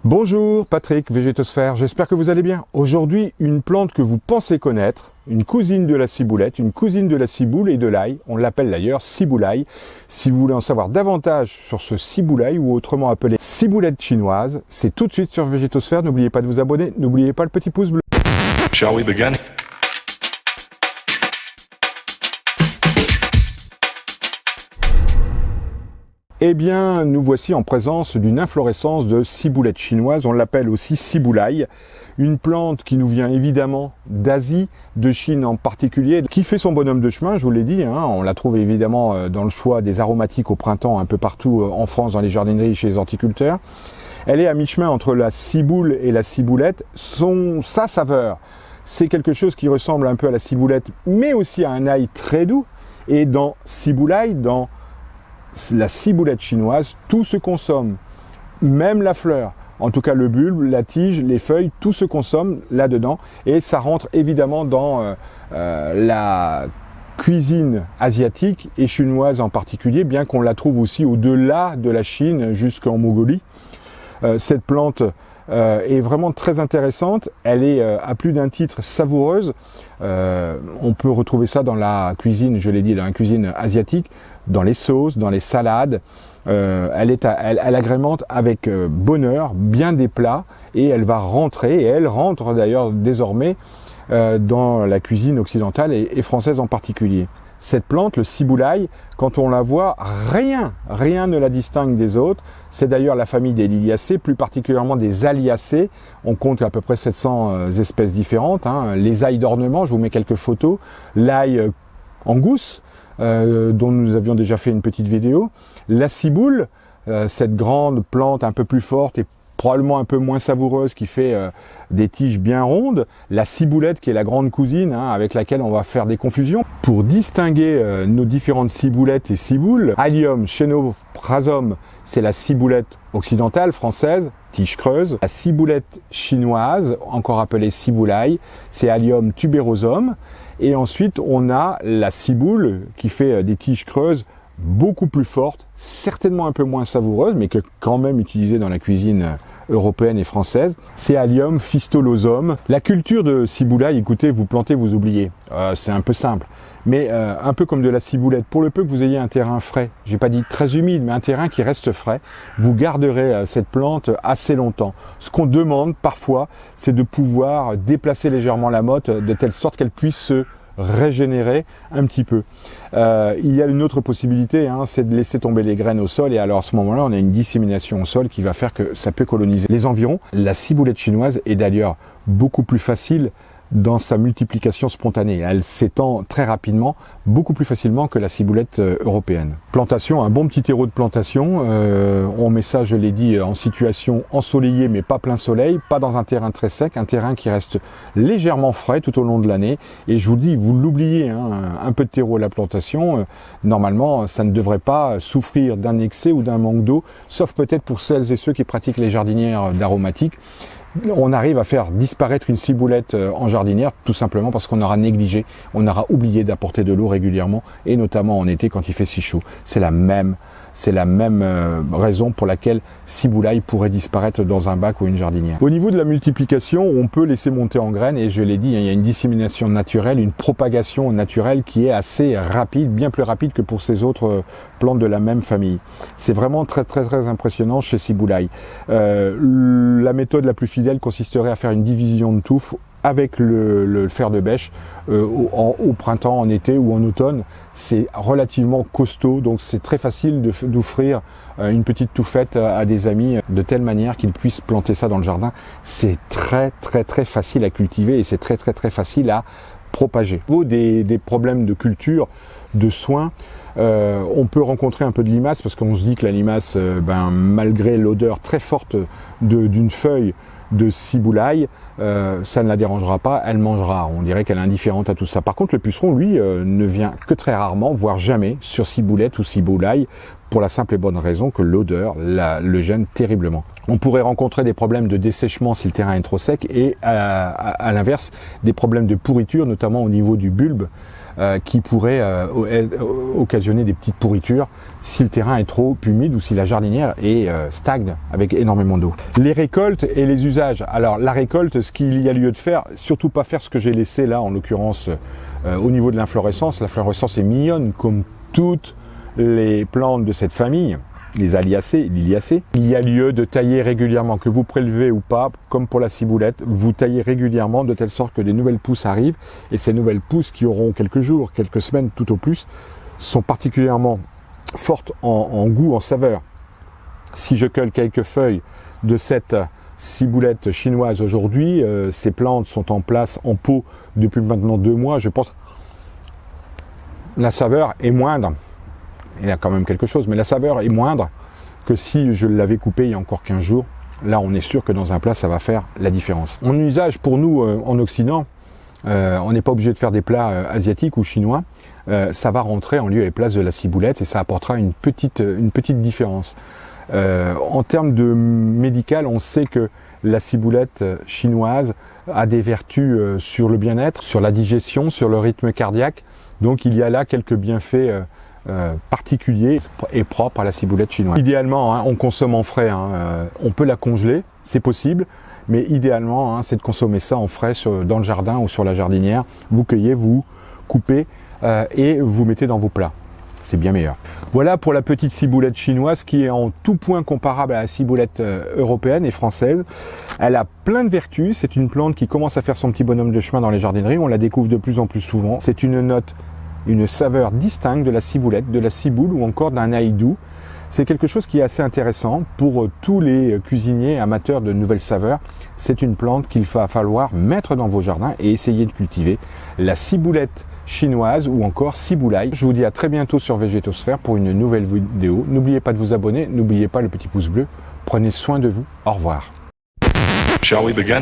Bonjour, Patrick, Végétosphère, j'espère que vous allez bien. Aujourd'hui, une plante que vous pensez connaître, une cousine de la ciboulette, une cousine de la ciboule et de l'ail, on l'appelle d'ailleurs ciboulaille. Si vous voulez en savoir davantage sur ce ciboulaille, ou autrement appelé ciboulette chinoise, c'est tout de suite sur Végétosphère, n'oubliez pas de vous abonner, n'oubliez pas le petit pouce bleu. Shall we begin? Eh bien, nous voici en présence d'une inflorescence de ciboulette chinoise, on l'appelle aussi ciboulaille, une plante qui nous vient évidemment d'Asie, de Chine en particulier, qui fait son bonhomme de chemin, je vous l'ai dit, on la trouve évidemment dans le choix des aromatiques au printemps, un peu partout en France, dans les jardineries, chez les horticulteurs. Elle est à mi-chemin entre la ciboule et la ciboulette. Sa saveur, c'est quelque chose qui ressemble un peu à la ciboulette, mais aussi à un ail très doux. Et dans ciboulaille, dans la ciboulette chinoise, tout se consomme, même la fleur, en tout cas le bulbe, la tige, les feuilles, tout se consomme là-dedans et ça rentre évidemment dans la cuisine asiatique et chinoise en particulier, bien qu'on la trouve aussi au-delà de la Chine jusqu'en Mongolie. Cette plante est vraiment très intéressante, elle est à plus d'un titre savoureuse, on peut retrouver ça dans la cuisine, je l'ai dit, dans la cuisine asiatique, dans les sauces, dans les salades, elle agrémente avec bonheur bien des plats et elle va rentrer, et elle rentre d'ailleurs désormais dans la cuisine occidentale et française en particulier. Cette plante, le ciboulaille, quand on la voit, rien ne la distingue des autres. C'est d'ailleurs la famille des liliacées, plus particulièrement des alliacées. On compte à peu près 700 espèces différentes. Les ails d'ornement, je vous mets quelques photos. L'ail en gousse, dont nous avions déjà fait une petite vidéo. La ciboule, cette grande plante un peu plus forte et probablement un peu moins savoureuse, qui fait des tiges bien rondes. La ciboulette, qui est la grande cousine, avec laquelle on va faire des confusions. Pour distinguer nos différentes ciboulettes et ciboules, Allium Chenophrasum, c'est la ciboulette occidentale, française, tige creuse. La ciboulette chinoise, encore appelée ciboulaille, c'est Allium tuberosum. Et ensuite, on a la ciboule, qui fait des tiges creuses, beaucoup plus forte, certainement un peu moins savoureuse, mais que quand même utilisée dans la cuisine européenne et française. C'est Allium fistulosum. La culture de ciboulaille, écoutez, vous plantez, vous oubliez. C'est un peu simple, mais un peu comme de la ciboulette. Pour le peu que vous ayez un terrain frais, j'ai pas dit très humide, mais un terrain qui reste frais, vous garderez cette plante assez longtemps. Ce qu'on demande parfois, c'est de pouvoir déplacer légèrement la motte de telle sorte qu'elle puisse se régénérer un petit peu. Il y a une autre possibilité, c'est de laisser tomber les graines au sol, et alors à ce moment-là, on a une dissémination au sol qui va faire que ça peut coloniser les environs. La ciboulette chinoise est d'ailleurs beaucoup plus facile dans sa multiplication spontanée. Elle s'étend très rapidement, beaucoup plus facilement que la ciboulette européenne. Plantation, un bon petit terreau de plantation. On met ça, je l'ai dit, en situation ensoleillée, mais pas plein soleil, pas dans un terrain très sec, un terrain qui reste légèrement frais tout au long de l'année. Et je vous dis, vous l'oubliez, un peu de terreau à la plantation, normalement, ça ne devrait pas souffrir d'un excès ou d'un manque d'eau, sauf peut-être pour celles et ceux qui pratiquent les jardinières d'aromatiques. On arrive à faire disparaître une ciboulette en jardinière tout simplement parce qu'on aura négligé, on aura oublié d'apporter de l'eau régulièrement, et notamment en été quand il fait si chaud. C'est la même raison pour laquelle ciboulaille pourrait disparaître dans un bac ou une jardinière. Au niveau de la multiplication, on peut laisser monter en graines, et je l'ai dit, il y a une dissémination naturelle, une propagation naturelle qui est assez rapide, bien plus rapide que pour ces autres plantes de la même famille. C'est vraiment très impressionnant chez ciboulaille. La méthode la plus fidèle consisterait à faire une division de touffe avec le fer de bêche au printemps, en été ou en automne. C'est relativement costaud, donc c'est très facile d'offrir une petite touffette à des amis de telle manière qu'ils puissent planter ça dans le jardin. C'est très facile à cultiver et c'est très facile à propager. Au niveau des problèmes de culture, de soins, on peut rencontrer un peu de limace, parce qu'on se dit que la limace, malgré l'odeur très forte d'une feuille de ciboulaille, ça ne la dérangera pas, elle mangera. On dirait qu'elle est indifférente à tout ça. Par contre, le puceron, lui, ne vient que très rarement, voire jamais, sur ciboulette ou ciboulaille, pour la simple et bonne raison que l'odeur le gêne terriblement. On pourrait rencontrer des problèmes de dessèchement si le terrain est trop sec, et à l'inverse, des problèmes de pourriture, notamment au niveau du bulbe, qui pourraient occasionner occasionner des petites pourritures si le terrain est trop humide ou si la jardinière est stagne avec énormément d'eau. Les récoltes et les usages. Alors la récolte, ce qu'il y a lieu de faire, surtout pas faire ce que j'ai laissé là en l'occurrence au niveau de l'inflorescence. L'inflorescence est mignonne comme toutes les plantes de cette famille, les liliacées. Il y a lieu de tailler régulièrement, que vous prélevez ou pas, comme pour la ciboulette, vous taillez régulièrement de telle sorte que des nouvelles pousses arrivent, et ces nouvelles pousses qui auront quelques jours, quelques semaines tout au plus, sont particulièrement fortes en goût, en saveur. Si je cueille quelques feuilles de cette ciboulette chinoise aujourd'hui, ces plantes sont en place en pot depuis maintenant 2 mois, je pense la saveur est moindre. Il y a quand même quelque chose, mais la saveur est moindre que si je l'avais coupé il y a encore 15 jours. Là, on est sûr que dans un plat, ça va faire la différence. En usage, pour nous, en Occident, on n'est pas obligé de faire des plats asiatiques ou chinois. Ça va rentrer en lieu et place de la ciboulette et ça apportera une petite différence. En termes de médical, on sait que la ciboulette chinoise a des vertus sur le bien-être, sur la digestion, sur le rythme cardiaque. Donc il y a là quelques bienfaits particuliers et propres à la ciboulette chinoise. Idéalement, on consomme en frais, on peut la congeler, c'est possible, mais idéalement, c'est de consommer ça en frais dans le jardin ou sur la jardinière. Vous cueillez, vous coupez et vous mettez dans vos plats. C'est bien meilleur. Voilà pour la petite ciboulette chinoise qui est en tout point comparable à la ciboulette européenne et française. Elle a plein de vertus. C'est une plante qui commence à faire son petit bonhomme de chemin dans les jardineries. On la découvre de plus en plus souvent. C'est une saveur distincte de la ciboulette, de la ciboule ou encore d'un ail doux. C'est quelque chose qui est assez intéressant pour tous les cuisiniers amateurs de nouvelles saveurs. C'est une plante qu'il va falloir mettre dans vos jardins et essayer de cultiver. La ciboulette chinoise ou encore ciboulaille. Je vous dis à très bientôt sur Végétosphère pour une nouvelle vidéo. N'oubliez pas de vous abonner, n'oubliez pas le petit pouce bleu. Prenez soin de vous. Au revoir. Shall we begin?